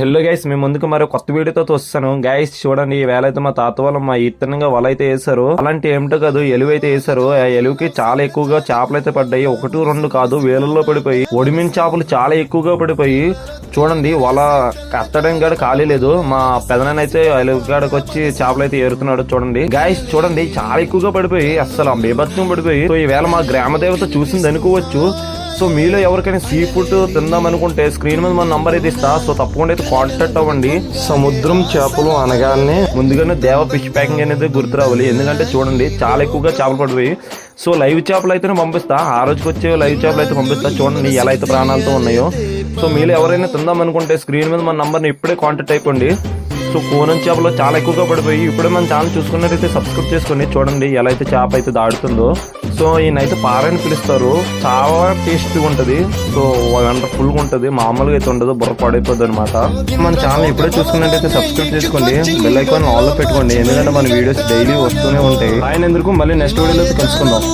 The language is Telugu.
హలో గైస్, మేము ముందుకు మరో కొత్త వీడియోతో వస్తాను. గైస్ చూడండి, ఈ వేళ అయితే మా తాత వాళ్ళు మా ఈతనంగా వల అయితే వేసారు. అలాంటి ఏమిటో కాదు, ఎలుగు అయితే వేసారు. ఆ ఎలుగుకి చాలా ఎక్కువగా చేపలు అయితే పడ్డాయి. 1, 2 కాదు, వేలల్లో పడిపోయి ఒడిమిన చేపలు చాలా ఎక్కువగా పడిపోయి చూడండి, వల కట్టడం కూడా ఖాళీ లేదు. మా పెదనాన్న అయితే ఎలుగు కాడకు వచ్చి చేపలు అయితే ఏరుతున్నాడు. చూడండి గైస్, చూడండి చాలా ఎక్కువగా పడిపోయి అస్సలు బీభత్సం పడిపోయి. సో ఈ వేళ మా గ్రామ దేవత చూసింది అనుకోవచ్చు. సో మీలో ఎవరికైనా సీ ఫుడ్ తిందాం అనుకుంటే స్క్రీన్ మీద మన నంబర్ అయితే ఇస్తా. సో తప్పకుండా అయితే కాంటాక్ట్ అవ్వండి. సముద్రం చేపలు అనగానే ముందుగానే దేవ ఫిష్ ప్యాకింగ్ అనేది గుర్తు రావాలి. ఎందుకంటే చూడండి చాలా ఎక్కువగా చేపలు పడిపోయి. సో లైవ్ చేపలు అయితే పంపిస్తా, ఆ రోజుకి వచ్చే లైవ్ చేపలు అయితే పంపిస్తా. చూడండి ఎలా అయితే ప్రాణాలతో ఉన్నాయో. సో మీలో ఎవరైనా తిందాం అనుకుంటే స్క్రీన్ మీద మన నంబర్ని ఇప్పుడే కాంటాక్ట్ అయిపోండి. సో కోనం చేపలు చాలా ఎక్కువగా పడిపోయి. ఇప్పుడే మన ఛానల్ చూసుకున్నట్టయితే సబ్స్క్రైబ్ చేసుకుని చూడండి ఎలా అయితే చేప అయితే దాడుతుందో. సో ఈయనైతే పారని పిలుస్తారు. చాలా టేస్టీగా ఉంటది. సో వండర్ఫుల్ గా ఉంటది, మామూలుగా అయితే ఉండదు, బుర్ర పాడైపోద్ది అనమాట. మన ఛానల్ ఇప్పుడే చూసుకున్నట్టయితే సబ్స్క్రైబ్ చేసుకోండి, బెల్ ఐకాన్ ఆల్ లో పెట్టుకోండి. ఎందుకంటే మన వీడియోస్ డైలీ వస్తూనే ఉంటాయి. ఆయన ఎందుకు మళ్ళీ నెక్స్ట్ వీడియోలో కలుసుకుందాం.